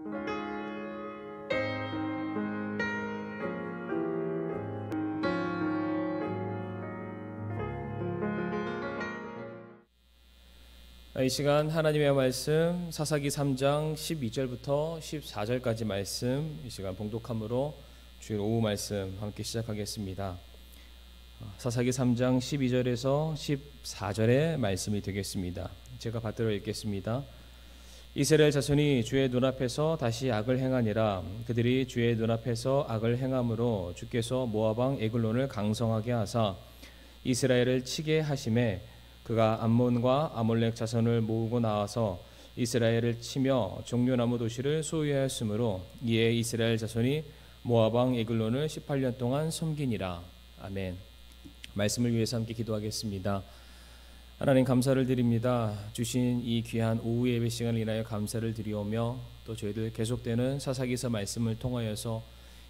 이 시간 하나님의 말씀 사사기 3장 12절부터 14절까지 말씀 이 시간 봉독함으로 주일 오후 말씀 함께 시작하겠습니다. 사사기 3장 12절에서 14절의 말씀이 되겠습니다. 제가 받들어 읽겠습니다. 이스라엘 자손이 주의 눈앞에서 다시 악을 행하니라. 그들이 주의 눈앞에서 악을 행함으로 주께서 모압 왕 에글론을 강성하게 하사 이스라엘을 치게 하심에 그가 암몬과 아몰렉 자손을 모으고 나와서 이스라엘을 치며 종려나무 도시를 소유하였으므로 이에 이스라엘 자손이 모압 왕 에글론을 18년 동안 섬기니라. 아멘. 말씀을 위해서 함께 기도하겠습니다. 하나님 감사를 드립니다. 주신 이 귀한 오후 예배 시간을 인하여 감사를 드리오며 또 저희들 계속되는 사사기서 말씀을 통하여서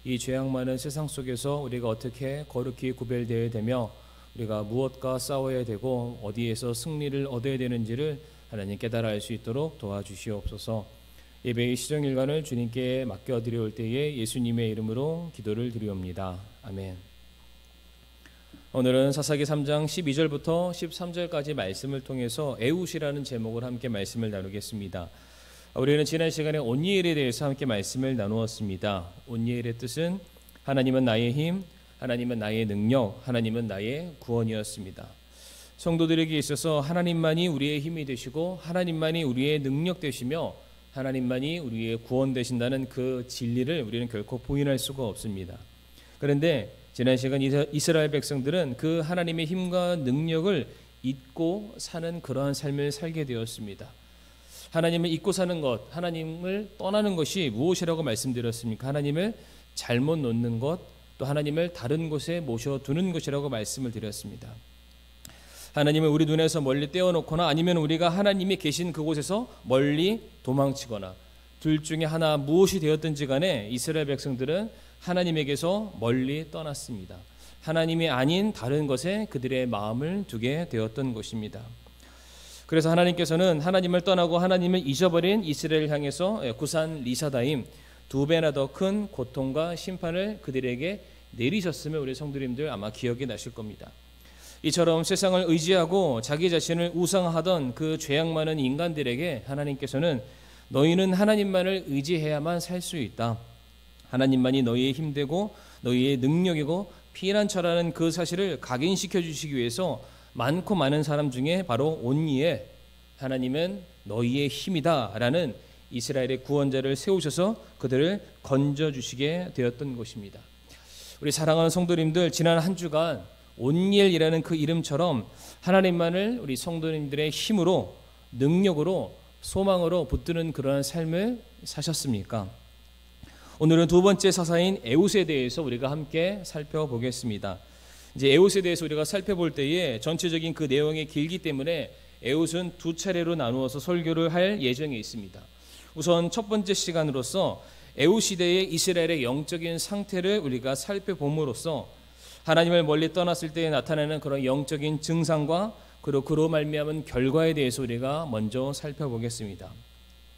이 죄악 많은 세상 속에서 우리가 어떻게 거룩히 구별되어야 되며 우리가 무엇과 싸워야 되고 어디에서 승리를 얻어야 되는지를 하나님 깨달아 알 수 있도록 도와주시옵소서. 예배의 시정일관을 주님께 맡겨드려올 때에 예수님의 이름으로 기도를 드리옵니다. 아멘. 오늘은 사사기 3장 12절부터 13절까지 말씀을 통해서 에훗이라는 제목을 함께 말씀을 나누겠습니다. 우리는 지난 시간에 온니엘에 대해서 함께 말씀을 나누었습니다. 온니엘의 뜻은 하나님은 나의 힘, 하나님은 나의 능력, 하나님은 나의 구원이었습니다. 성도들에게 있어서 하나님만이 우리의 힘이 되시고 하나님만이 우리의 능력 되시며 하나님만이 우리의 구원 되신다는 그 진리를 우리는 결코 부인할 수가 없습니다. 그런데 지난 시간 이스라엘 백성들은 그 하나님의 힘과 능력을 잊고 사는 그러한 삶을 살게 되었습니다. 하나님을 잊고 사는 것, 하나님을 떠나는 것이 무엇이라고 말씀드렸습니까? 하나님을 잘못 놓는 것, 또 하나님을 다른 곳에 모셔두는 것이라고 말씀을 드렸습니다. 하나님을 우리 눈에서 멀리 떼어놓거나 아니면 우리가 하나님이 계신 그곳에서 멀리 도망치거나 둘 중에 하나 무엇이 되었든지 간에 이스라엘 백성들은 하나님에게서 멀리 떠났습니다. 하나님이 아닌 다른 것에 그들의 마음을 두게 되었던 것입니다. 그래서 하나님께서는 하나님을 떠나고 하나님을 잊어버린 이스라엘을 향해서 구산 리사다임 2배나 더 큰 고통과 심판을 그들에게 내리셨으면 우리 성도님들 아마 기억이 나실 겁니다. 이처럼 세상을 의지하고 자기 자신을 우상하던 그 죄악 많은 인간들에게 하나님께서는 너희는 하나님만을 의지해야만 살 수 있다. 하나님만이 너희의 힘되고 너희의 능력이고 피난처라는 그 사실을 각인시켜 주시기 위해서 많고 많은 사람 중에 바로 온니엘, 하나님은 너희의 힘이다 라는 이스라엘의 구원자를 세우셔서 그들을 건져주시게 되었던 것입니다. 우리 사랑하는 성도님들, 지난 한 주간 온니엘이라는 그 이름처럼 하나님만을 우리 성도님들의 힘으로, 능력으로, 소망으로 붙드는 그러한 삶을 사셨습니까? 오늘은 두 번째 사사인 에훗에 대해서 우리가 함께 살펴보겠습니다. 이제 에훗에 대해서 우리가 살펴볼 때에 전체적인 그 내용이 길기 때문에 에훗은 두 차례로 나누어서 설교를 할 예정에 있습니다. 우선 첫 번째 시간으로서 에훗 시대의 이스라엘의 영적인 상태를 우리가 살펴봄으로써 하나님을 멀리 떠났을 때 나타나는 그런 영적인 증상과 그리고 그로 말미암은 결과에 대해서 우리가 먼저 살펴보겠습니다.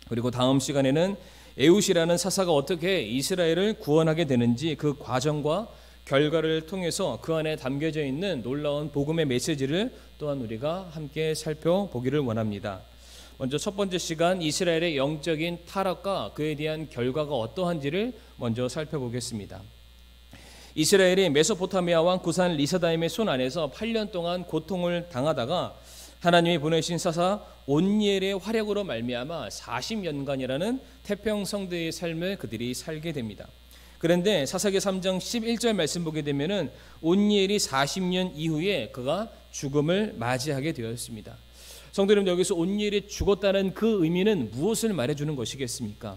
그리고 다음 시간에는 에훗이라는 사사가 어떻게 이스라엘을 구원하게 되는지 그 과정과 결과를 통해서 그 안에 담겨져 있는 놀라운 복음의 메시지를 또한 우리가 함께 살펴보기를 원합니다. 먼저 첫 번째 시간 이스라엘의 영적인 타락과 그에 대한 결과가 어떠한지를 먼저 살펴보겠습니다. 이스라엘이 메소포타미아 왕 구산 리사다임의 손 안에서 8년 동안 고통을 당하다가 하나님이 보내신 사사 온니엘의 활약으로 말미암아 40년간이라는 태평성대의 삶을 그들이 살게 됩니다. 그런데 사사기 3장 11절 말씀 보게 되면은 온니엘이 40년 이후에 그가 죽음을 맞이하게 되었습니다. 성도 여러분, 여기서 온니엘이 죽었다는 그 의미는 무엇을 말해주는 것이겠습니까?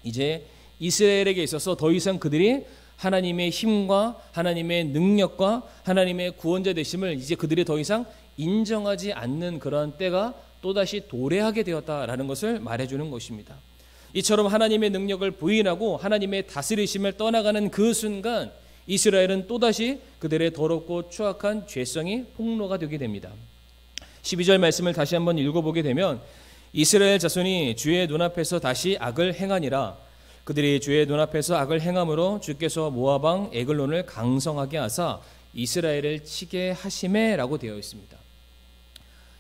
이제 이스라엘에게 있어서 더 이상 그들이 하나님의 힘과 하나님의 능력과 하나님의 구원자 되심을 이제 그들이 더 이상 인정하지 않는 그러한 때가 또다시 도래하게 되었다라는 것을 말해주는 것입니다. 이처럼 하나님의 능력을 부인하고 하나님의 다스리심을 떠나가는 그 순간 이스라엘은 또다시 그들의 더럽고 추악한 죄성이 폭로가 되게 됩니다. 12절 말씀을 다시 한번 읽어보게 되면 이스라엘 자손이 주의 눈앞에서 다시 악을 행하니라. 그들이 주의 눈앞에서 악을 행함으로 주께서 모압 왕 에글론을 강성하게 하사 이스라엘을 치게 하심에라고 되어 있습니다.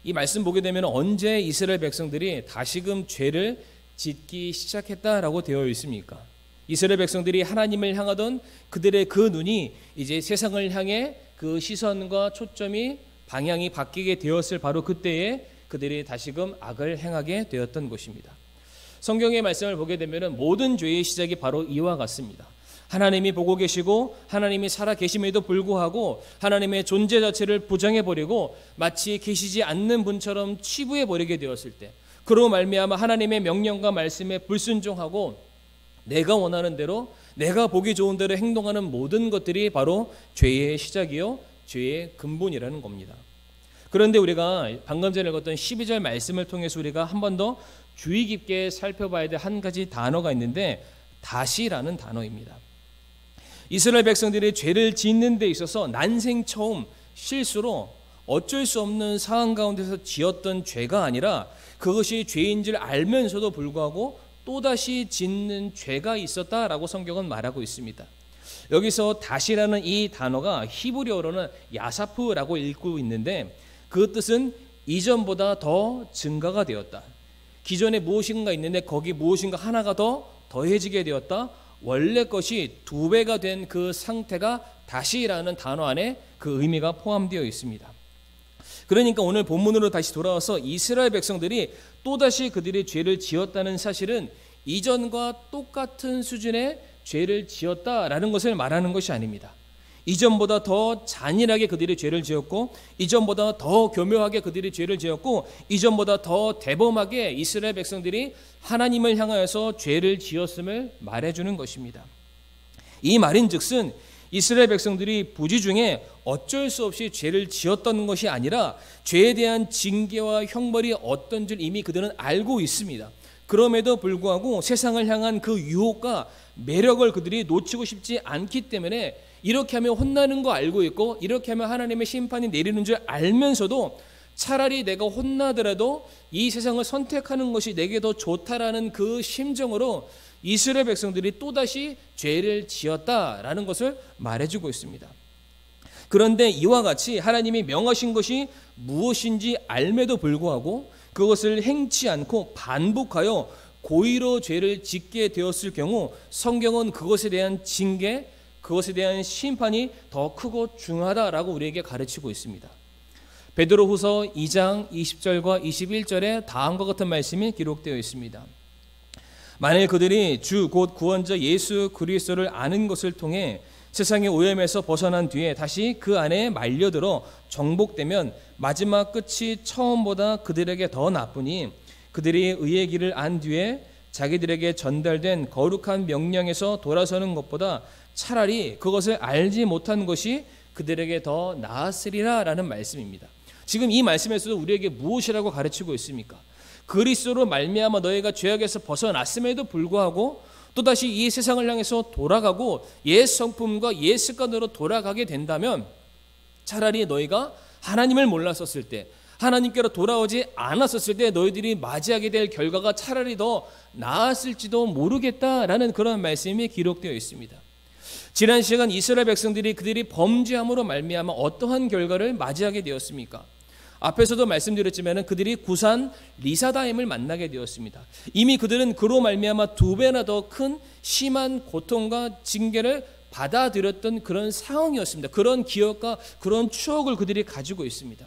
이 말씀 보게 되면 언제 이스라엘 백성들이 다시금 죄를 짓기 시작했다라고 되어 있습니까? 이스라엘 백성들이 하나님을 향하던 그들의 그 눈이 이제 세상을 향해 그 시선과 초점이 방향이 바뀌게 되었을 바로 그때에 그들이 다시금 악을 행하게 되었던 것입니다. 성경의 말씀을 보게 되면 모든 죄의 시작이 바로 이와 같습니다. 하나님이 보고 계시고 하나님이 살아 계심에도 불구하고 하나님의 존재 자체를 부정해버리고 마치 계시지 않는 분처럼 치부해버리게 되었을 때, 그로 말미암아 하나님의 명령과 말씀에 불순종하고 내가 원하는 대로 내가 보기 좋은 대로 행동하는 모든 것들이 바로 죄의 시작이요 죄의 근본이라는 겁니다. 그런데 우리가 방금 전에 읽었던 12절 말씀을 통해서 우리가 한 번 더 주의 깊게 살펴봐야 될 한 가지 단어가 있는데 다시라는 단어입니다. 이스라엘 백성들이 죄를 짓는 데 있어서 난생 처음 실수로 어쩔 수 없는 상황 가운데서 지었던 죄가 아니라 그것이 죄인 줄 알면서도 불구하고 또다시 짓는 죄가 있었다라고 성경은 말하고 있습니다. 여기서 다시라는 이 단어가 히브리어로는 야사프라고 읽고 있는데 그 뜻은 이전보다 더 증가가 되었다. 기존에 무엇인가 있는데 거기 무엇인가 하나가 더 더해지게 되었다. 원래 것이 2배가 된 그 상태가 다시라는 단어 안에 그 의미가 포함되어 있습니다. 그러니까 오늘 본문으로 다시 돌아와서 이스라엘 백성들이 또다시 그들이 죄를 지었다는 사실은 이전과 똑같은 수준의 죄를 지었다라는 것을 말하는 것이 아닙니다. 이전보다 더 잔인하게 그들이 죄를 지었고 이전보다 더 교묘하게 그들이 죄를 지었고 이전보다 더 대범하게 이스라엘 백성들이 하나님을 향하여서 죄를 지었음을 말해주는 것입니다. 이 말인즉슨 이스라엘 백성들이 부지 중에 어쩔 수 없이 죄를 지었던 것이 아니라 죄에 대한 징계와 형벌이 어떤 줄 이미 그들은 알고 있습니다. 그럼에도 불구하고 세상을 향한 그 유혹과 매력을 그들이 놓치고 싶지 않기 때문에 이렇게 하면 혼나는 거 알고 있고 이렇게 하면 하나님의 심판이 내리는 줄 알면서도 차라리 내가 혼나더라도 이 세상을 선택하는 것이 내게 더 좋다라는 그 심정으로 이스라엘 백성들이 또다시 죄를 지었다라는 것을 말해주고 있습니다. 그런데 이와 같이 하나님이 명하신 것이 무엇인지 알매도 불구하고 그것을 행치 않고 반복하여 고의로 죄를 짓게 되었을 경우 성경은 그것에 대한 징계, 그것에 대한 심판이 더 크고 중하다라고 우리에게 가르치고 있습니다. 베드로후서 2장 20절과 21절에 다음과 같은 말씀이 기록되어 있습니다. 만일 그들이 주 곧 구원자 예수 그리스도를 아는 것을 통해 세상의 오염에서 벗어난 뒤에 다시 그 안에 말려들어 정복되면 마지막 끝이 처음보다 그들에게 더 나쁘니 그들이 의의 길을 안 뒤에 자기들에게 전달된 거룩한 명령에서 돌아서는 것보다 차라리 그것을 알지 못한 것이 그들에게 더 나았으리라 라는 말씀입니다. 지금 이 말씀에서도 우리에게 무엇이라고 가르치고 있습니까? 그리스도로 말미암아 너희가 죄악에서 벗어났음에도 불구하고 또다시 이 세상을 향해서 돌아가고 옛 성품과 옛 습관으로 돌아가게 된다면 차라리 너희가 하나님을 몰랐었을 때 하나님께로 돌아오지 않았었을 때 너희들이 맞이하게 될 결과가 차라리 더 나았을지도 모르겠다라는 그런 말씀이 기록되어 있습니다. 지난 시간 이스라엘 백성들이 그들이 범죄함으로 말미암아 어떠한 결과를 맞이하게 되었습니까? 앞에서도 말씀드렸지만 그들이 구산 리사다임을 만나게 되었습니다. 이미 그들은 그로 말미암아 2배나 더 큰 심한 고통과 징계를 받아들였던 그런 상황이었습니다. 그런 기억과 그런 추억을 그들이 가지고 있습니다.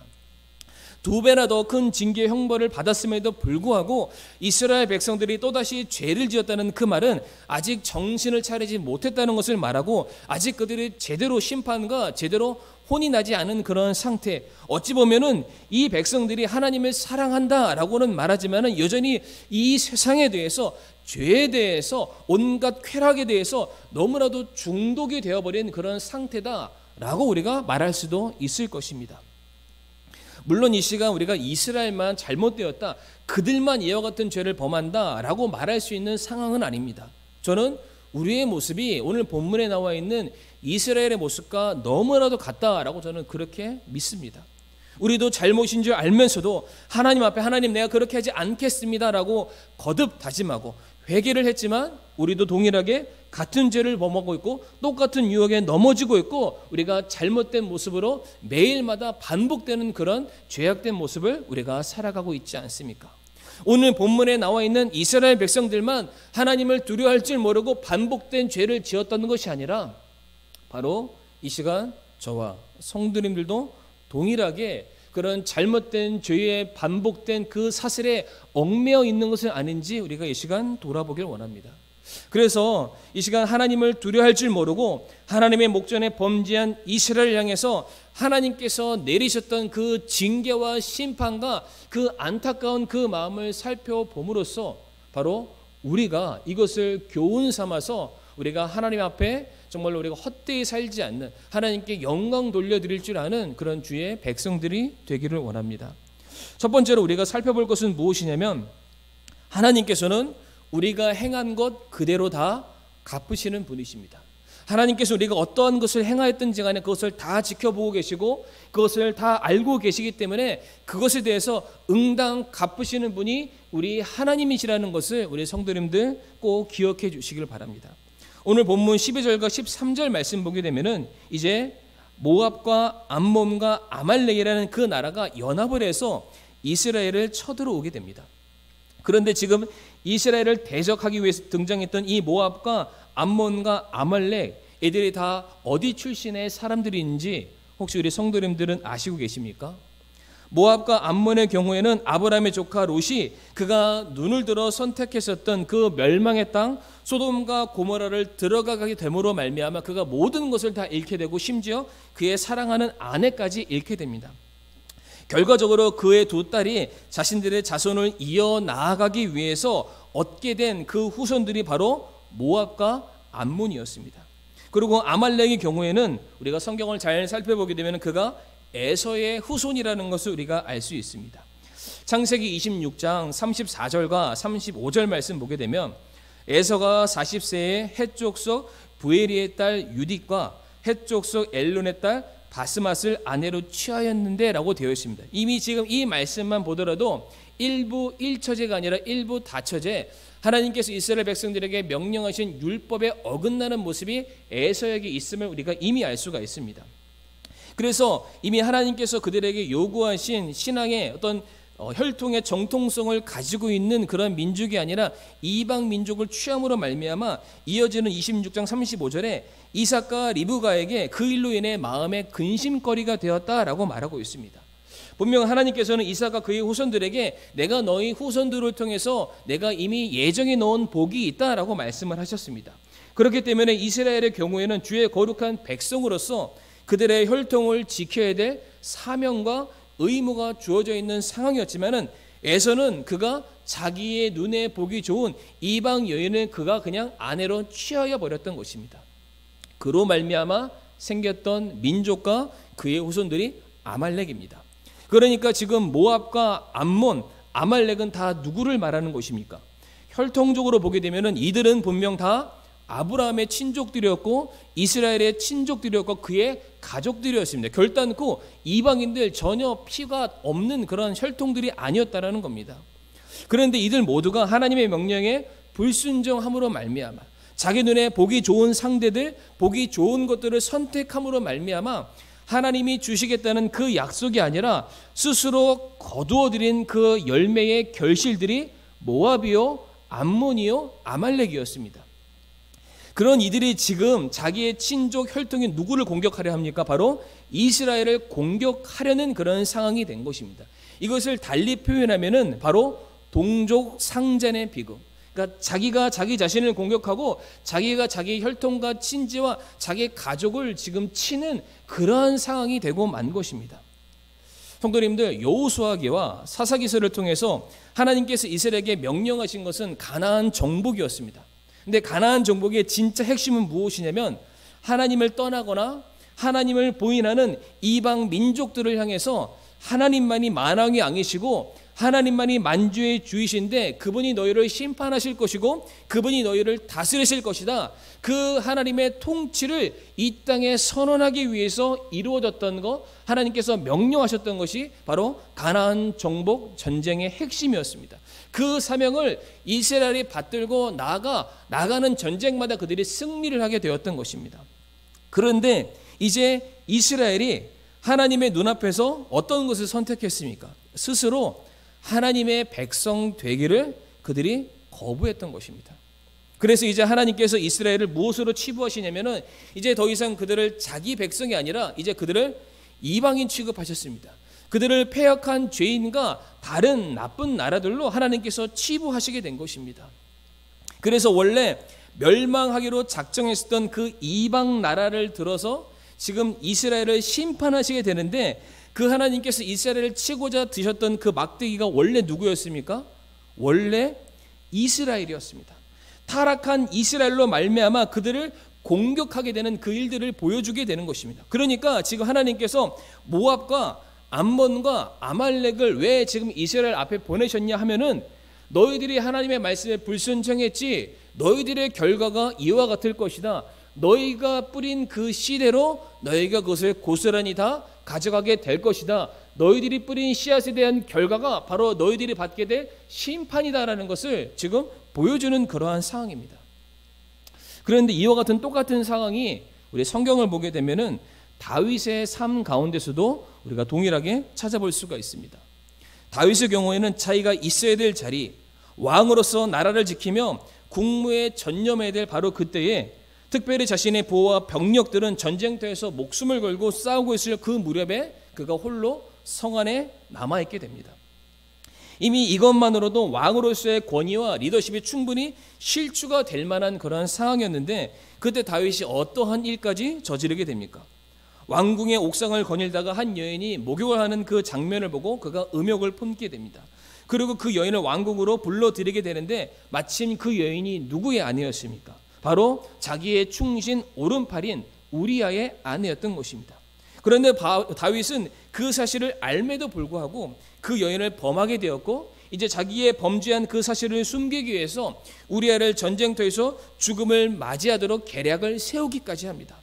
2배나 더 큰 징계 형벌을 받았음에도 불구하고 이스라엘 백성들이 또다시 죄를 지었다는 그 말은 아직 정신을 차리지 못했다는 것을 말하고 아직 그들이 제대로 심판과 제대로 혼이 나지 않은 그런 상태, 어찌 보면은 이 백성들이 하나님을 사랑한다라고는 말하지만 여전히 이 세상에 대해서 죄에 대해서 온갖 쾌락에 대해서 너무나도 중독이 되어버린 그런 상태다라고 우리가 말할 수도 있을 것입니다. 물론 이 시간 우리가 이스라엘만 잘못되었다, 그들만 이와 같은 죄를 범한다라고 말할 수 있는 상황은 아닙니다. 저는 우리의 모습이 오늘 본문에 나와 있는 이스라엘의 모습과 너무나도 같다라고 저는 그렇게 믿습니다. 우리도 잘못인 줄 알면서도 하나님 앞에 하나님 내가 그렇게 하지 않겠습니다라고 거듭 다짐하고 회개를 했지만 우리도 동일하게 같은 죄를 범하고 있고 똑같은 유혹에 넘어지고 있고 우리가 잘못된 모습으로 매일마다 반복되는 그런 죄악된 모습을 우리가 살아가고 있지 않습니까? 오늘 본문에 나와 있는 이스라엘 백성들만 하나님을 두려워할 줄 모르고 반복된 죄를 지었다는 것이 아니라 바로 이 시간 저와 성도님들도 동일하게 그런 잘못된 죄에 반복된 그 사슬에 얽매여 있는 것은 아닌지 우리가 이 시간 돌아보길 원합니다. 그래서 이 시간 하나님을 두려워할 줄 모르고 하나님의 목전에 범죄한 이스라엘을 향해서 하나님께서 내리셨던 그 징계와 심판과 그 안타까운 그 마음을 살펴봄으로써 바로 우리가 이것을 교훈 삼아서 우리가 하나님 앞에 정말로 우리가 헛되이 살지 않는 하나님께 영광 돌려드릴 줄 아는 그런 주의 백성들이 되기를 원합니다. 첫 번째로 우리가 살펴볼 것은 무엇이냐면 하나님께서는 우리가 행한 것 그대로 다 갚으시는 분이십니다. 하나님께서 우리가 어떠한 것을 행하였든지 간에 그것을 다 지켜보고 계시고 그것을 다 알고 계시기 때문에 그것에 대해서 응당 갚으시는 분이 우리 하나님이시라는 것을 우리 성도님들 꼭 기억해 주시길 바랍니다. 오늘 본문 12절과 13절 말씀 보게 되면은 이제 모압과 암몬과 아말렉이라는 그 나라가 연합을 해서 이스라엘을 쳐들어오게 됩니다. 그런데 지금 이스라엘을 대적하기 위해서 등장했던 이 모압과 암몬과 아말렉 이들이 다 어디 출신의 사람들인지 혹시 우리 성도님들은 아시고 계십니까? 모압과 암몬의 경우에는 아브라함의 조카 롯이 그가 눈을 들어 선택했었던 그 멸망의 땅 소돔과 고모라를 들어가게 됨으로 말미암아 그가 모든 것을 다 잃게 되고 심지어 그의 사랑하는 아내까지 잃게 됩니다. 결과적으로 그의 두 딸이 자신들의 자손을 이어나가기 위해서 얻게 된 그 후손들이 바로 모압과 암몬이었습니다. 그리고 아말렉의 경우에는 우리가 성경을 잘 살펴보게 되면 그가 에서의 후손이라는 것을 우리가 알 수 있습니다. 창세기 26장 34절과 35절 말씀 보게 되면 에서가 40세에 헷족속 부에리의 딸 유딕과 헷족속 엘론의 딸 바스맛을 아내로 취하였는데 라고 되어 있습니다. 이미 지금 이 말씀만 보더라도 일부 1처제가 아니라 일부 다처제 하나님께서 이스라엘 백성들에게 명령하신 율법에 어긋나는 모습이 에서에게 있음을 우리가 이미 알 수가 있습니다. 그래서 이미 하나님께서 그들에게 요구하신 신앙의 어떤 혈통의 정통성을 가지고 있는 그런 민족이 아니라 이방 민족을 취함으로 말미암아 이어지는 26장 35절에 이삭과 리브가에게 그 일로 인해 마음의 근심거리가 되었다라고 말하고 있습니다. 분명 하나님께서는 이삭과 그의 후손들에게 내가 너희 후손들을 통해서 내가 이미 예정해 놓은 복이 있다라고 말씀을 하셨습니다. 그렇기 때문에 이스라엘의 경우에는 주의 거룩한 백성으로서 그들의 혈통을 지켜야 될 사명과 의무가 주어져 있는 상황이었지만은 에서는 그가 자기의 눈에 보기 좋은 이방 여인을 그가 그냥 아내로 취하여 버렸던 것입니다. 그로 말미암아 생겼던 민족과 그의 후손들이 아말렉입니다. 그러니까 지금 모압과 암몬, 아말렉은 다 누구를 말하는 것입니까? 혈통적으로 보게 되면은 이들은 분명 다 아브라함의 친족들이었고 이스라엘의 친족들이었고 그의 가족들이었습니다. 결단코 이방인들 전혀 피가 없는 그런 혈통들이 아니었다라는 겁니다. 그런데 이들 모두가 하나님의 명령에 불순종함으로 말미암아 자기 눈에 보기 좋은 상대들, 보기 좋은 것들을 선택함으로 말미암아 하나님이 주시겠다는 그 약속이 아니라 스스로 거두어들인 그 열매의 결실들이 모압이요, 암몬이요, 아말렉이었습니다. 그런 이들이 지금 자기의 친족 혈통인 누구를 공격하려 합니까? 바로 이스라엘을 공격하려는 그런 상황이 된 것입니다. 이것을 달리 표현하면은 바로 동족 상잔의 비극. 그러니까 자기가 자기 자신을 공격하고 자기가 자기 혈통과 친지와 자기 가족을 지금 치는 그러한 상황이 되고 만 것입니다. 성도님들, 여호수아기와 사사기서를 통해서 하나님께서 이스라엘에게 명령하신 것은 가나안 정복이었습니다. 근데 가나안 정복의 진짜 핵심은 무엇이냐면 하나님을 떠나거나 하나님을 부인하는 이방 민족들을 향해서 하나님만이 만왕의 왕이시고 하나님만이 만주의 주이신데 그분이 너희를 심판하실 것이고 그분이 너희를 다스리실 것이다. 그 하나님의 통치를 이 땅에 선언하기 위해서 이루어졌던 것, 하나님께서 명령하셨던 것이 바로 가나안 정복 전쟁의 핵심이었습니다. 그 사명을 이스라엘이 받들고 나가는 전쟁마다 그들이 승리를 하게 되었던 것입니다. 그런데 이제 이스라엘이 하나님의 눈앞에서 어떤 것을 선택했습니까? 스스로 하나님의 백성 되기를 그들이 거부했던 것입니다. 그래서 이제 하나님께서 이스라엘을 무엇으로 치부하시냐면은 이제 더 이상 그들을 자기 백성이 아니라 이제 그들을 이방인 취급하셨습니다. 그들을 패역한 죄인과 다른 나쁜 나라들로 하나님께서 치부하시게 된 것입니다. 그래서 원래 멸망하기로 작정했었던 그 이방 나라를 들어서 지금 이스라엘을 심판하시게 되는데 그 하나님께서 이스라엘을 치고자 드셨던 그 막대기가 원래 누구였습니까? 원래 이스라엘이었습니다. 타락한 이스라엘로 말미암아 그들을 공격하게 되는 그 일들을 보여주게 되는 것입니다. 그러니까 지금 하나님께서 모압과 암몬과 아말렉을 왜 지금 이스라엘 앞에 보내셨냐 하면은 너희들이 하나님의 말씀에 불순종했지 너희들의 결과가 이와 같을 것이다. 너희가 뿌린 그 씨대로 너희가 그것을 고스란히 다 가져가게 될 것이다. 너희들이 뿌린 씨앗에 대한 결과가 바로 너희들이 받게 될 심판이다라는 것을 지금 보여주는 그러한 상황입니다. 그런데 이와 같은 똑같은 상황이 우리 성경을 보게 되면은 다윗의 삶 가운데서도 우리가 동일하게 찾아볼 수가 있습니다. 다윗의 경우에는 자기가 있어야 될 자리, 왕으로서 나라를 지키며 국무에 전념해야 될 바로 그때에 특별히 자신의 부하와 병력들은 전쟁터에서 목숨을 걸고 싸우고 있을 그 무렵에 그가 홀로 성 안에 남아있게 됩니다. 이미 이것만으로도 왕으로서의 권위와 리더십이 충분히 실추가 될 만한 그런 상황이었는데 그때 다윗이 어떠한 일까지 저지르게 됩니까? 왕궁의 옥상을 거닐다가 한 여인이 목욕을 하는 그 장면을 보고 그가 음욕을 품게 됩니다. 그리고 그 여인을 왕궁으로 불러들이게 되는데 마침 그 여인이 누구의 아내였습니까? 바로 자기의 충신 오른팔인 우리아의 아내였던 것입니다. 그런데 다윗은 그 사실을 알매도 불구하고 그 여인을 범하게 되었고 이제 자기의 범죄한 그 사실을 숨기기 위해서 우리아를 전쟁터에서 죽음을 맞이하도록 계략을 세우기까지 합니다.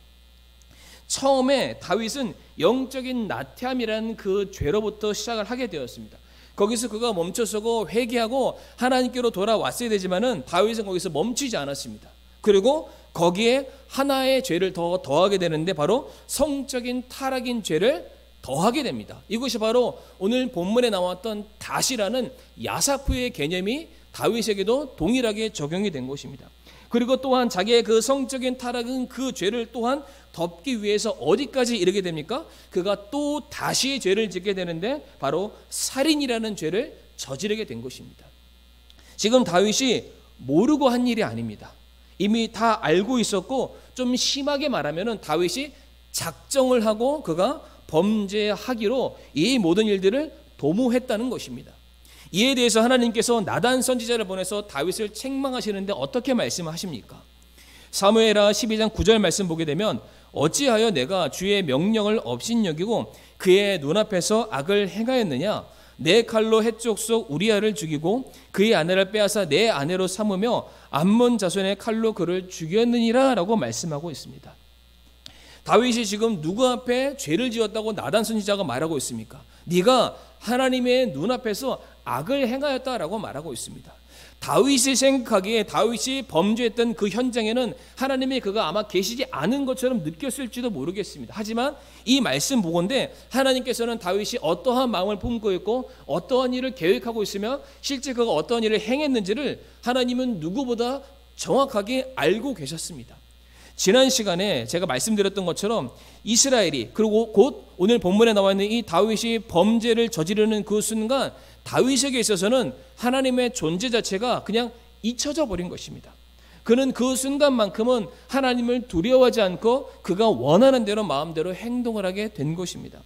처음에 다윗은 영적인 나태함이라는 그 죄로부터 시작을 하게 되었습니다. 거기서 그가 멈춰서고 회개하고 하나님께로 돌아왔어야 되지만은 다윗은 거기서 멈추지 않았습니다. 그리고 거기에 하나의 죄를 더 더하게 되는데 바로 성적인 타락인 죄를 더하게 됩니다. 이것이 바로 오늘 본문에 나왔던 닷이라는 야사프의 개념이 다윗에게도 동일하게 적용이 된 것입니다. 그리고 또한 자기의 그 성적인 타락은 그 죄를 또한 덮기 위해서 어디까지 이르게 됩니까? 그가 또 다시 죄를 짓게 되는데 바로 살인이라는 죄를 저지르게 된 것입니다. 지금 다윗이 모르고 한 일이 아닙니다. 이미 다 알고 있었고 좀 심하게 말하면 다윗이 작정을 하고 그가 범죄하기로 이 모든 일들을 도모했다는 것입니다. 이에 대해서 하나님께서 나단 선지자를 보내서 다윗을 책망하시는데 어떻게 말씀하십니까? 사무엘하 12장 9절 말씀 보게 되면 어찌하여 내가 주의 명령을 업신여기고 그의 눈앞에서 악을 행하였느냐? 내 칼로 헷족 속 우리아를 죽이고 그의 아내를 빼앗아 내 아내로 삼으며 암몬 자손의 칼로 그를 죽였느니라 라고 말씀하고 있습니다. 다윗이 지금 누구 앞에 죄를 지었다고 나단 선지자가 말하고 있습니까? 네가 하나님의 눈앞에서 악을 행하였다라고 말하고 있습니다. 다윗이 생각하기에 다윗이 범죄했던 그 현장에는 하나님이 그가 아마 계시지 않은 것처럼 느꼈을지도 모르겠습니다. 하지만 이 말씀 보건대 하나님께서는 다윗이 어떠한 마음을 품고 있고 어떠한 일을 계획하고 있으며 실제 그가 어떠한 일을 행했는지를 하나님은 누구보다 정확하게 알고 계셨습니다. 지난 시간에 제가 말씀드렸던 것처럼 이스라엘이 그리고 곧 오늘 본문에 나와 있는 이 다윗이 범죄를 저지르는 그 순간 다윗에게 있어서는 하나님의 존재 자체가 그냥 잊혀져 버린 것입니다. 그는 그 순간만큼은 하나님을 두려워하지 않고 그가 원하는 대로 마음대로 행동을 하게 된 것입니다.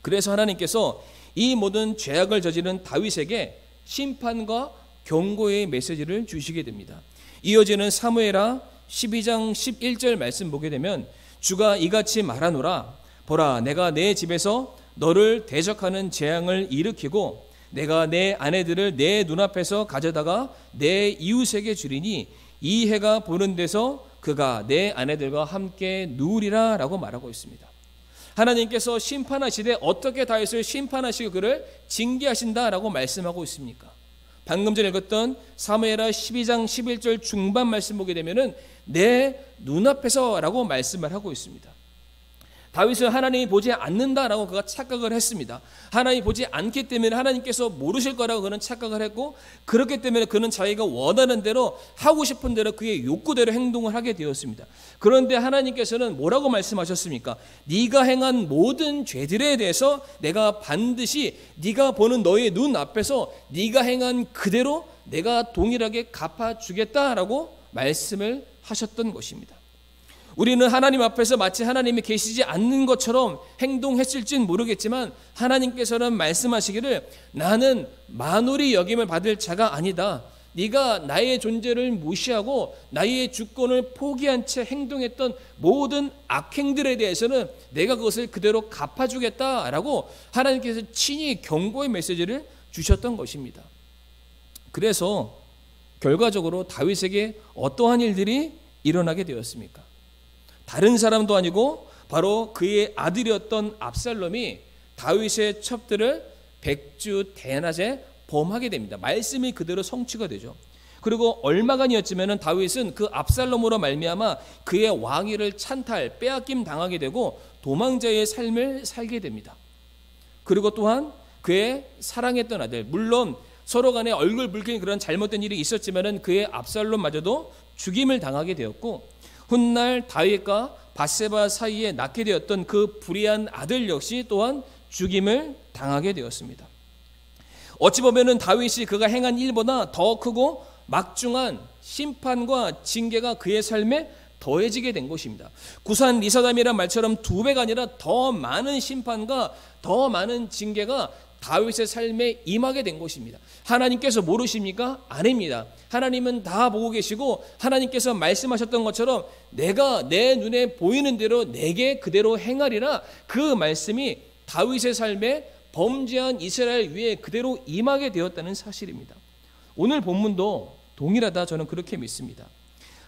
그래서 하나님께서 이 모든 죄악을 저지른 다윗에게 심판과 경고의 메시지를 주시게 됩니다. 이어지는 사무엘하 12장 11절 말씀 보게 되면 주가 이같이 말하노라 보라 내가 내 집에서 너를 대적하는 재앙을 일으키고 내가 내 아내들을 내 눈앞에서 가져다가 내 이웃에게 주리니 이 해가 보는 데서 그가 내 아내들과 함께 누우리라 라고 말하고 있습니다. 하나님께서 심판하시되 어떻게 다윗을 심판하시고 그를 징계하신다라고 말씀하고 있습니까? 방금 전에 읽었던 사무엘하 12장 11절 중반 말씀 보게 되면은 내 눈앞에서라고 말씀을 하고 있습니다. 다윗은 하나님이 보지 않는다라고 그가 착각을 했습니다. 하나님이 보지 않기 때문에 하나님께서 모르실 거라고 그는 착각을 했고, 그렇기 때문에 그는 자기가 원하는 대로 하고 싶은 대로 그의 욕구대로 행동을 하게 되었습니다. 그런데 하나님께서는 뭐라고 말씀하셨습니까? 네가 행한 모든 죄들에 대해서 내가 반드시 네가 보는 너의 눈 앞에서 네가 행한 그대로 내가 동일하게 갚아주겠다라고 말씀을 하셨던 것입니다. 우리는 하나님 앞에서 마치 하나님이 계시지 않는 것처럼 행동했을진 모르겠지만 하나님께서는 말씀하시기를 나는 만홀히 여김을 받을 자가 아니다. 네가 나의 존재를 무시하고 나의 주권을 포기한 채 행동했던 모든 악행들에 대해서는 내가 그것을 그대로 갚아주겠다라고 하나님께서 친히 경고의 메시지를 주셨던 것입니다. 그래서 결과적으로 다윗에게 어떠한 일들이 일어나게 되었습니까? 다른 사람도 아니고 바로 그의 아들이었던 압살롬이 다윗의 첩들을 백주 대낮에 범하게 됩니다. 말씀이 그대로 성취가 되죠. 그리고 얼마간이었지만은 다윗은 그 압살롬으로 말미암아 그의 왕위를 찬탈, 빼앗김 당하게 되고 도망자의 삶을 살게 됩니다. 그리고 또한 그의 사랑했던 아들, 물론 서로 간에 얼굴 붉힌 그런 잘못된 일이 있었지만은 그의 압살롬마저도 죽임을 당하게 되었고, 훗날 다윗과 밧세바 사이에 낳게 되었던 그 불의한 아들 역시 또한 죽임을 당하게 되었습니다. 어찌 보면은 다윗이 그가 행한 일보다 더 크고 막중한 심판과 징계가 그의 삶에 더해지게 된 것입니다. 구산 리사담이란 말처럼 2배가 아니라 더 많은 심판과 더 많은 징계가 다윗의 삶에 임하게 된 것입니다. 하나님께서 모르십니까? 아닙니다. 하나님은 다 보고 계시고 하나님께서 말씀하셨던 것처럼 내가 내 눈에 보이는 대로 내게 그대로 행하리라, 그 말씀이 다윗의 삶에 범죄한 이스라엘 위에 그대로 임하게 되었다는 사실입니다. 오늘 본문도 동일하다, 저는 그렇게 믿습니다.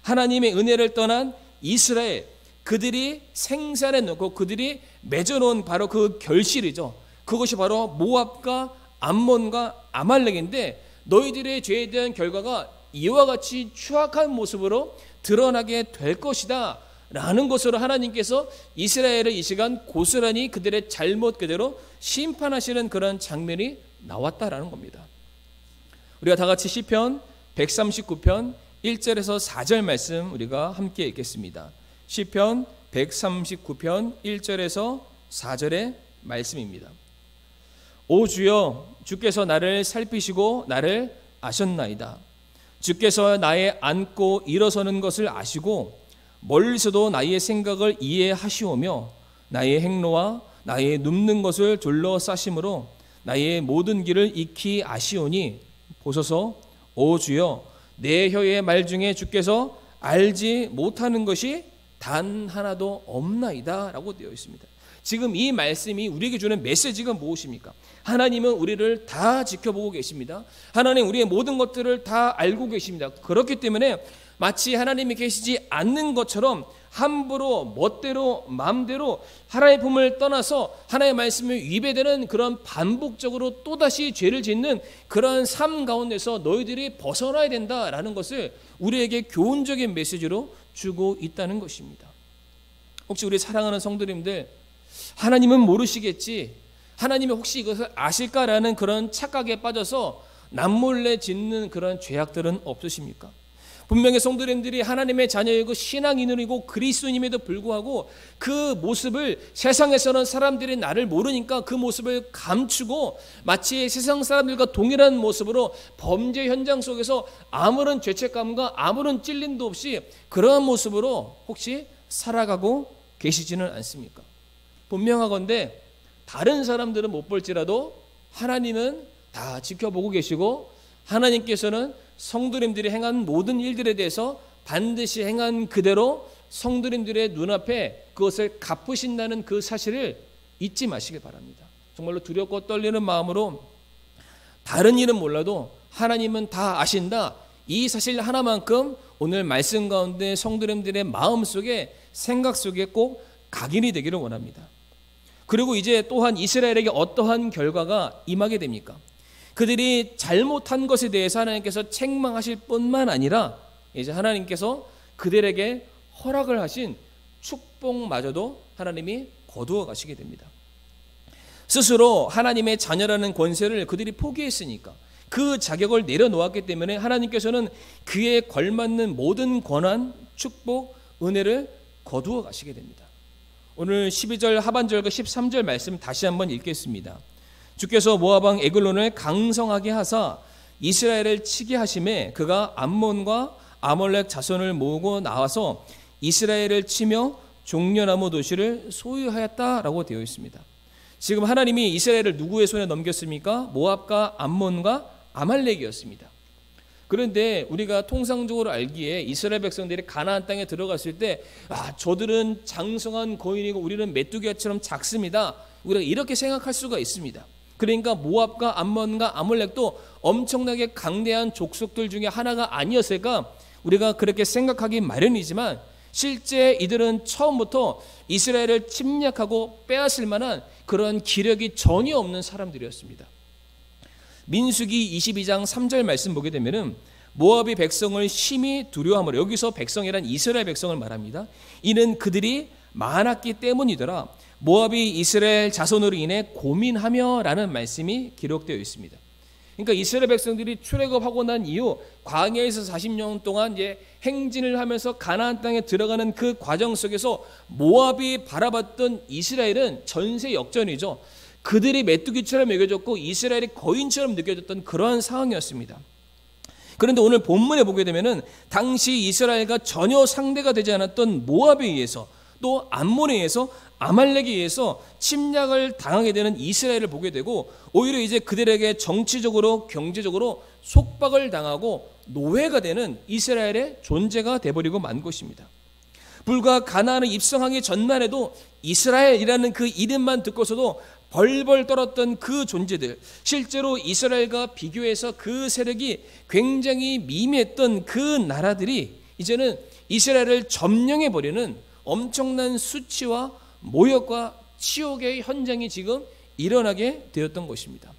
하나님의 은혜를 떠난 이스라엘, 그들이 생산해 놓고 그들이 맺어놓은 바로 그 결실이죠. 그것이 바로 모압과 암몬과 아말렉인데, 너희들의 죄에 대한 결과가 이와 같이 추악한 모습으로 드러나게 될 것이다 라는 것으로 하나님께서 이스라엘을 이 시간 고스란히 그들의 잘못 그대로 심판하시는 그런 장면이 나왔다라는 겁니다. 우리가 다 같이 시편 139편 1절에서 4절 말씀 우리가 함께 읽겠습니다. 시편 139편 1절에서 4절의 말씀입니다. 오 주여, 주께서 나를 살피시고 나를 아셨나이다. 주께서 나의 앉고 일어서는 것을 아시고 멀리서도 나의 생각을 이해하시오며 나의 행로와 나의 눕는 것을 둘러싸심으로 나의 모든 길을 익히 아시오니 보소서, 오 주여, 내 혀의 말 중에 주께서 알지 못하는 것이 단 하나도 없나이다 라고 되어 있습니다. 지금 이 말씀이 우리에게 주는 메시지가 무엇입니까? 하나님은 우리를 다 지켜보고 계십니다. 하나님 우리의 모든 것들을 다 알고 계십니다. 그렇기 때문에 마치 하나님이 계시지 않는 것처럼 함부로 멋대로 마음대로 하나님의 품을 떠나서 하나님의 말씀을 위배되는 그런 반복적으로 또다시 죄를 짓는 그런 삶 가운데서 너희들이 벗어나야 된다라는 것을 우리에게 교훈적인 메시지로 주고 있다는 것입니다. 혹시 우리 사랑하는 성도님들, 하나님은 모르시겠지, 하나님이 혹시 이것을 아실까라는 그런 착각에 빠져서 남몰래 짓는 그런 죄악들은 없으십니까? 분명히 성도님들이 하나님의 자녀이고 신앙인이고 그리스도인임에도 불구하고 그 모습을 세상에서는 사람들이 나를 모르니까 그 모습을 감추고 마치 세상 사람들과 동일한 모습으로 범죄 현장 속에서 아무런 죄책감과 아무런 찔림도 없이 그러한 모습으로 혹시 살아가고 계시지는 않습니까? 분명하건대 다른 사람들은 못 볼지라도 하나님은 다 지켜보고 계시고 하나님께서는 성도님들이 행한 모든 일들에 대해서 반드시 행한 그대로 성도님들의 눈앞에 그것을 갚으신다는 그 사실을 잊지 마시길 바랍니다. 정말로 두렵고 떨리는 마음으로 다른 일은 몰라도 하나님은 다 아신다, 이 사실 하나만큼 오늘 말씀 가운데 성도님들의 마음속에, 생각 속에 꼭 각인이 되기를 원합니다. 그리고 이제 또한 이스라엘에게 어떠한 결과가 임하게 됩니까? 그들이 잘못한 것에 대해서 하나님께서 책망하실 뿐만 아니라 이제 하나님께서 그들에게 허락을 하신 축복마저도 하나님이 거두어 가시게 됩니다. 스스로 하나님의 자녀라는 권세를 그들이 포기했으니까, 그 자격을 내려놓았기 때문에 하나님께서는 그에 걸맞는 모든 권한, 축복, 은혜를 거두어 가시게 됩니다. 오늘 12절 하반절과 13절 말씀 다시 한번 읽겠습니다. 주께서 모압 왕 에글론을 강성하게 하사 이스라엘을 치게 하심에 그가 암몬과 아몰렉 자손을 모으고 나와서 이스라엘을 치며 종려나무 도시를 소유하였다라고 되어 있습니다. 지금 하나님이 이스라엘을 누구의 손에 넘겼습니까? 모압과 암몬과 아말렉이었습니다. 그런데 우리가 통상적으로 알기에 이스라엘 백성들이 가나안 땅에 들어갔을 때 저들은 장성한 거인이고 우리는 메뚜기처럼 작습니다, 우리가 이렇게 생각할 수가 있습니다. 그러니까 모압과 암몬과 아몰렉도 엄청나게 강대한 족속들 중에 하나가 아니었을까 우리가 그렇게 생각하기 마련이지만, 실제 이들은 처음부터 이스라엘을 침략하고 빼앗을 만한 그런 기력이 전혀 없는 사람들이었습니다. 민수기 22장 3절 말씀 보게 되면은 모압이 백성을 심히 두려워하므로, 여기서 백성이란 이스라엘 백성을 말합니다. 이는 그들이 많았기 때문이더라. 모압이 이스라엘 자손으로 인해 고민하며 라는 말씀이 기록되어 있습니다. 그러니까 이스라엘 백성들이 출애굽하고 난 이후 광야에서 40년 동안 이제 행진을 하면서 가나안 땅에 들어가는 그 과정 속에서 모압이 바라봤던 이스라엘은 전세 역전이죠. 그들이 메뚜기처럼 여겨졌고 이스라엘이 거인처럼 느껴졌던 그러한 상황이었습니다. 그런데 오늘 본문에 보게 되면은 당시 이스라엘과 전혀 상대가 되지 않았던 모압에 의해서, 또 암몬에 의해서, 아말렉에 의해서 침략을 당하게 되는 이스라엘을 보게 되고, 오히려 이제 그들에게 정치적으로, 경제적으로 속박을 당하고 노예가 되는 이스라엘의 존재가 되어버리고 만 것입니다. 불과 가나안을 입성하기 전만 해도 이스라엘이라는 그 이름만 듣고서도 벌벌 떨었던 그 존재들, 실제로 이스라엘과 비교해서 그 세력이 굉장히 미미했던 그 나라들이 이제는 이스라엘을 점령해버리는 엄청난 수치와 모욕과 치욕의 현장이 지금 일어나게 되었던 것입니다.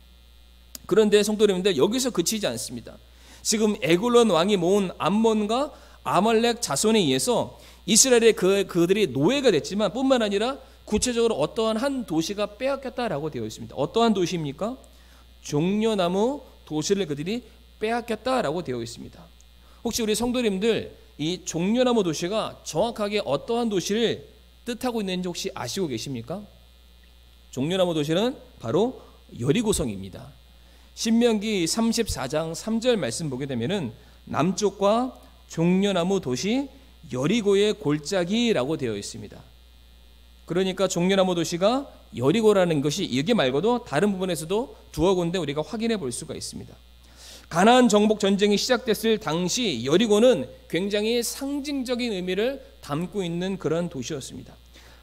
그런데 성도님들, 여기서 그치지 않습니다. 지금 에글론 왕이 모은 암몬과 아말렉 자손에 의해서 이스라엘의 그들이 노예가 됐지만 뿐만 아니라 구체적으로 어떠한 한 도시가 빼앗겼다라고 되어 있습니다. 어떠한 도시입니까? 종려나무 도시를 그들이 빼앗겼다라고 되어 있습니다. 혹시 우리 성도님들, 이 종려나무 도시가 정확하게 어떠한 도시를 뜻하고 있는지 혹시 아시고 계십니까? 종려나무 도시는 바로 여리고성입니다. 신명기 34장 3절 말씀 보게 되면은 남쪽과 종려나무 도시 여리고의 골짜기라고 되어 있습니다. 그러니까 종려나무 도시가 여리고라는 것이 여기 말고도 다른 부분에서도 두어 군데 우리가 확인해 볼 수가 있습니다. 가나안 정복 전쟁이 시작됐을 당시 여리고는 굉장히 상징적인 의미를 담고 있는 그런 도시였습니다.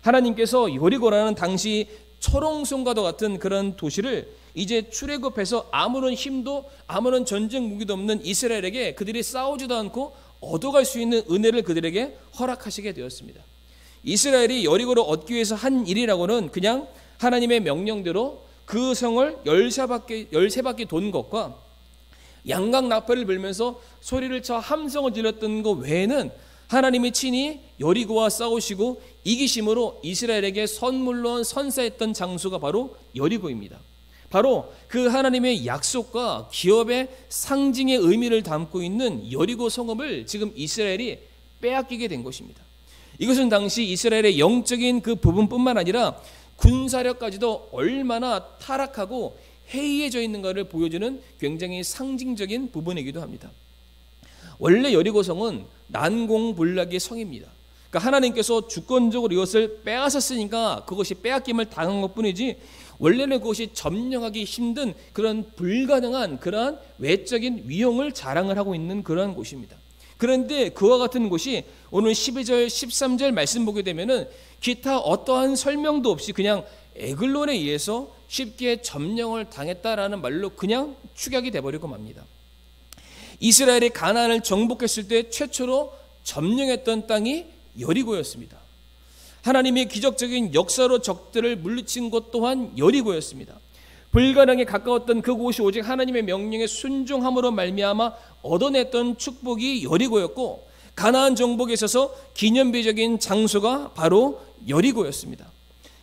하나님께서 여리고라는 당시 철옹성과도 같은 그런 도시를 이제 출애굽해서 아무런 힘도 아무런 전쟁 무기도 없는 이스라엘에게 그들이 싸우지도 않고 얻어갈 수 있는 은혜를 그들에게 허락하시게 되었습니다. 이스라엘이 여리고를 얻기 위해서 한 일이라고는 그냥 하나님의 명령대로 그 성을 13바퀴 돈 것과 양각 나팔을 불면서 소리를 쳐 함성을 질렀던 것 외에는 하나님이 친히 여리고와 싸우시고 이기심으로 이스라엘에게 선물로 선사했던 장소가 바로 여리고입니다. 바로 그 하나님의 약속과 기업의 상징의 의미를 담고 있는 여리고 성읍을 지금 이스라엘이 빼앗기게 된 것입니다. 이것은 당시 이스라엘의 영적인 그 부분뿐만 아니라 군사력까지도 얼마나 타락하고 해이해져 있는가를 보여주는 굉장히 상징적인 부분이기도 합니다. 원래 여리고성은 난공불락의 성입니다. 그러니까 하나님께서 주권적으로 이것을 빼앗았으니까 그것이 빼앗김을 당한 것뿐이지 원래는 그것이 점령하기 힘든 그런 불가능한 그러한 외적인 위용을 자랑을 하고 있는 그러한 곳입니다. 그런데 그와 같은 곳이 오늘 12절 13절 말씀 보게 되면은 기타 어떠한 설명도 없이 그냥 에글론에 의해서 쉽게 점령을 당했다라는 말로 그냥 축약이 돼버리고 맙니다. 이스라엘이 가나안을 정복했을 때 최초로 점령했던 땅이 여리고였습니다. 하나님의 기적적인 역사로 적들을 물리친 곳 또한 여리고였습니다. 불가능에 가까웠던 그곳이 오직 하나님의 명령에 순종함으로 말미암아 얻어냈던 축복이 여리고였고, 가나안 정복에 있어서 기념비적인 장소가 바로 여리고였습니다.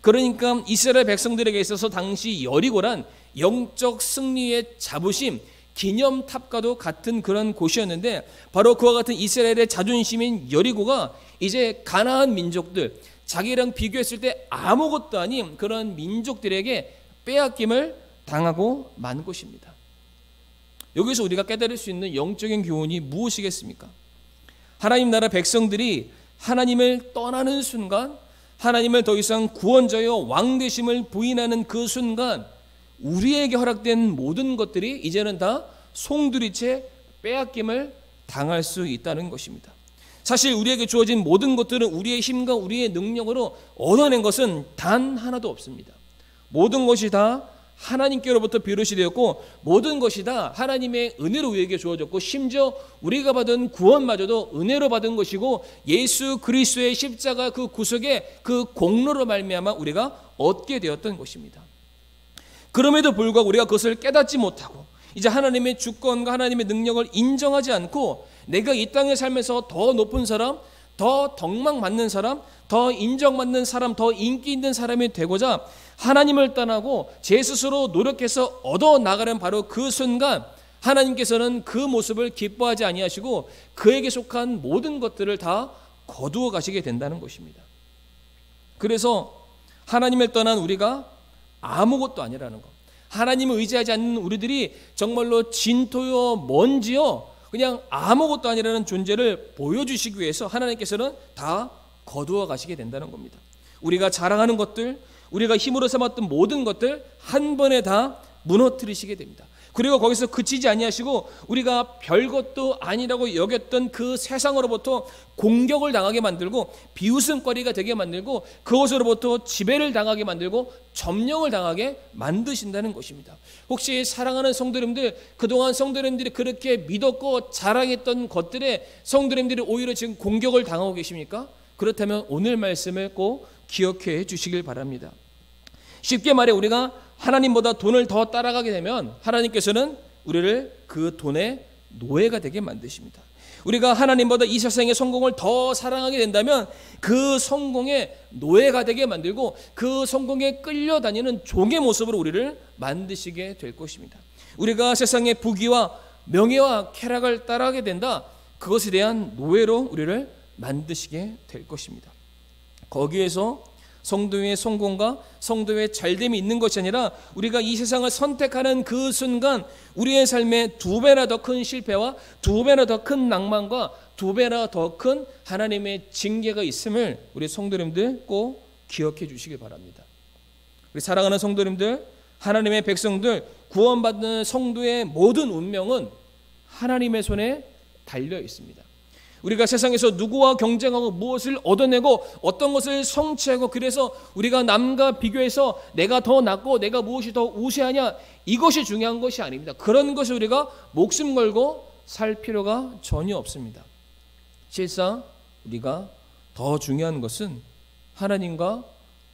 그러니까 이스라엘 백성들에게 있어서 당시 여리고란 영적 승리의 자부심, 기념탑과도 같은 그런 곳이었는데, 바로 그와 같은 이스라엘의 자존심인 여리고가 이제 가나안 민족들, 자기랑 비교했을 때 아무것도 아닌 그런 민족들에게 빼앗김을 당하고 만 곳입니다. 여기서 우리가 깨달을 수 있는 영적인 교훈이 무엇이겠습니까? 하나님 나라 백성들이 하나님을 떠나는 순간, 하나님을 더 이상 구원자여 왕 되심을 부인하는 그 순간, 우리에게 허락된 모든 것들이 이제는 다 송두리째 빼앗김을 당할 수 있다는 것입니다. 사실 우리에게 주어진 모든 것들은 우리의 힘과 우리의 능력으로 얻어낸 것은 단 하나도 없습니다. 모든 것이 다 하나님께로부터 비롯이 되었고, 모든 것이 다 하나님의 은혜로 우리에게 주어졌고, 심지어 우리가 받은 구원마저도 은혜로 받은 것이고, 예수 그리스도의 십자가 그 구속의 그 공로로 말미암아 우리가 얻게 되었던 것입니다. 그럼에도 불구하고 우리가 그것을 깨닫지 못하고 이제 하나님의 주권과 하나님의 능력을 인정하지 않고, 내가 이 땅에 살면서 더 높은 사람, 더 덕망받는 사람, 더 인정받는 사람, 더 인기 있는 사람이 되고자 하나님을 떠나고 제 스스로 노력해서 얻어나가는 바로 그 순간, 하나님께서는 그 모습을 기뻐하지 아니하시고 그에게 속한 모든 것들을 다 거두어 가시게 된다는 것입니다. 그래서 하나님을 떠난 우리가 아무것도 아니라는 것, 하나님을 의지하지 않는 우리들이 정말로 진토요 먼지요 그냥 아무것도 아니라는 존재를 보여주시기 위해서 하나님께서는 다 거두어 가시게 된다는 겁니다. 우리가 자랑하는 것들, 우리가 힘으로 삼았던 모든 것들 한 번에 다 무너뜨리시게 됩니다. 그리고 거기서 그치지 아니하시고 우리가 별것도 아니라고 여겼던 그 세상으로부터 공격을 당하게 만들고 비웃음거리가 되게 만들고 그것으로부터 지배를 당하게 만들고 점령을 당하게 만드신다는 것입니다. 혹시 사랑하는 성도님들, 그동안 성도님들이 그렇게 믿었고 자랑했던 것들에 성도님들이 오히려 지금 공격을 당하고 계십니까? 그렇다면 오늘 말씀을 꼭 기억해 주시길 바랍니다. 쉽게 말해 우리가 하나님보다 돈을 더 따라가게 되면 하나님께서는 우리를 그 돈의 노예가 되게 만드십니다. 우리가 하나님보다 이 세상의 성공을 더 사랑하게 된다면 그 성공의 노예가 되게 만들고 그 성공에 끌려다니는 종의 모습으로 우리를 만드시게 될 것입니다. 우리가 세상의 부귀와 명예와 쾌락을 따라가게 된다, 그것에 대한 노예로 우리를 만드시게 될 것입니다. 거기에서 성도의 성공과 성도의 잘됨이 있는 것이 아니라 우리가 이 세상을 선택하는 그 순간 우리의 삶에 두 배나 더 큰 실패와 두 배나 더 큰 낭만과 두 배나 더 큰 하나님의 징계가 있음을 우리 성도님들 꼭 기억해 주시기 바랍니다. 우리 사랑하는 성도님들, 하나님의 백성들, 구원받는 성도의 모든 운명은 하나님의 손에 달려 있습니다. 우리가 세상에서 누구와 경쟁하고 무엇을 얻어내고 어떤 것을 성취하고 그래서 우리가 남과 비교해서 내가 더 낫고 내가 무엇이 더 우세하냐, 이것이 중요한 것이 아닙니다. 그런 것을 우리가 목숨 걸고 살 필요가 전혀 없습니다. 실상 우리가 더 중요한 것은 하나님과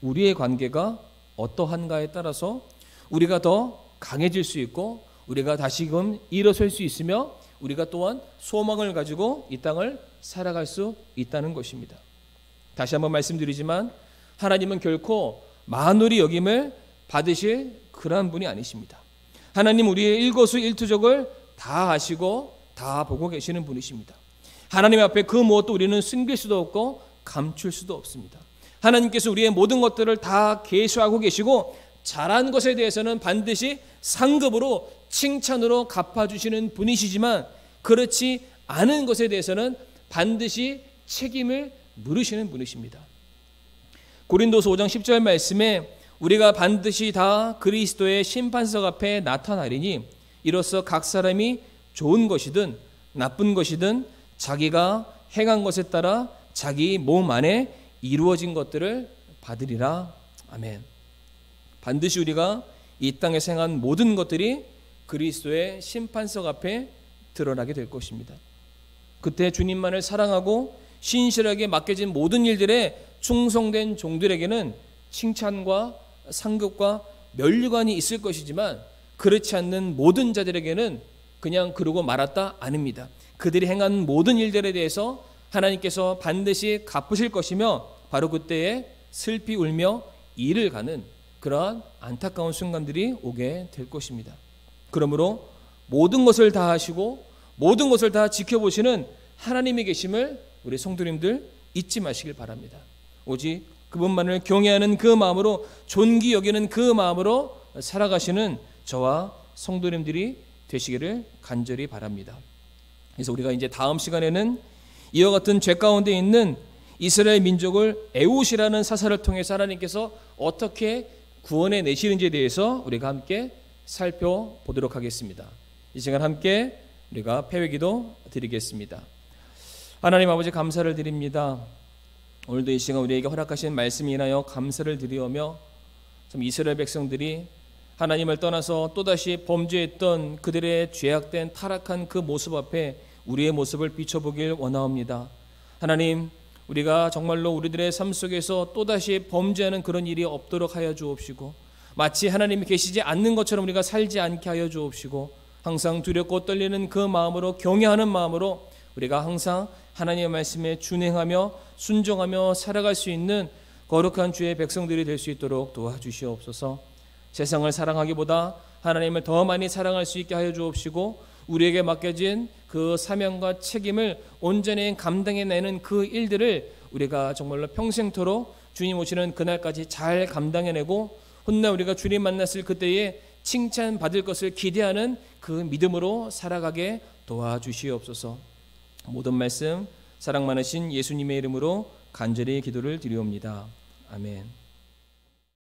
우리의 관계가 어떠한가에 따라서 우리가 더 강해질 수 있고 우리가 다시금 일어설 수 있으며 우리가 또한 소망을 가지고 이 땅을 살아갈 수 있다는 것입니다. 다시 한번 말씀드리지만 하나님은 결코 만홀히 여김을 받으실 그러한 분이 아니십니다. 하나님 우리의 일거수일투족을 다 아시고 다 보고 계시는 분이십니다. 하나님 앞에 그 무엇도 우리는 숨길 수도 없고 감출 수도 없습니다. 하나님께서 우리의 모든 것들을 다 계수하고 계시고 잘한 것에 대해서는 반드시 상급으로 칭찬으로 갚아주시는 분이시지만 그렇지 않은 것에 대해서는 반드시 책임을 물으시는 분이십니다. 고린도서 5장 10절 말씀에 우리가 반드시 다 그리스도의 심판석 앞에 나타나리니 이로써 각 사람이 좋은 것이든 나쁜 것이든 자기가 행한 것에 따라 자기 몸 안에 이루어진 것들을 받으리라. 아멘. 반드시 우리가 이 땅에서 행한 모든 것들이 그리스도의 심판석 앞에 드러나게 될 것입니다. 그때 주님만을 사랑하고 신실하게 맡겨진 모든 일들에 충성된 종들에게는 칭찬과 상급과 면류관이 있을 것이지만, 그렇지 않는 모든 자들에게는 그냥 그러고 말았다 아닙니다. 그들이 행한 모든 일들에 대해서 하나님께서 반드시 갚으실 것이며, 바로 그때에 슬피 울며 이를 가는 그러한 안타까운 순간들이 오게 될 것입니다. 그러므로 모든 것을 다 하시고 모든 것을 다 지켜보시는 하나님이 계심을 우리 성도님들 잊지 마시길 바랍니다. 오직 그분만을 경외하는 그 마음으로, 존귀 여기는 그 마음으로 살아가시는 저와 성도님들이 되시기를 간절히 바랍니다. 그래서 우리가 이제 다음 시간에는 이와 같은 죄 가운데 있는 이스라엘 민족을 에웃이라는 사사를 통해서 하나님께서 어떻게 구원해 내시는지에 대해서 우리가 함께 살펴보도록 하겠습니다. 이 시간 함께 우리가 패회기도 드리겠습니다. 하나님 아버지, 감사를 드립니다. 오늘도 이 시간 우리에게 허락하신 말씀이 인하여 감사를 드리오며, 참 이스라엘 백성들이 하나님을 떠나서 또다시 범죄했던 그들의 죄악된 타락한 그 모습 앞에 우리의 모습을 비춰보길 원하옵니다. 하나님, 우리가 정말로 우리들의 삶 속에서 또다시 범죄하는 그런 일이 없도록 하여 주옵시고, 마치 하나님이 계시지 않는 것처럼 우리가 살지 않게 하여 주옵시고, 항상 두렵고 떨리는 그 마음으로, 경외하는 마음으로 우리가 항상 하나님의 말씀에 준행하며 순종하며 살아갈 수 있는 거룩한 주의 백성들이 될 수 있도록 도와주시옵소서. 세상을 사랑하기보다 하나님을 더 많이 사랑할 수 있게 하여 주옵시고, 우리에게 맡겨진 그 사명과 책임을 온전히 감당해내는 그 일들을 우리가 정말로 평생토록 주님 오시는 그날까지 잘 감당해내고, 훗날 우리가 주님 만났을 그때에 칭찬받을 것을 기대하는 그 믿음으로 살아가게 도와주시옵소서. 모든 말씀 사랑 많으신 예수님의 이름으로 간절히 기도를 드리옵니다. 아멘.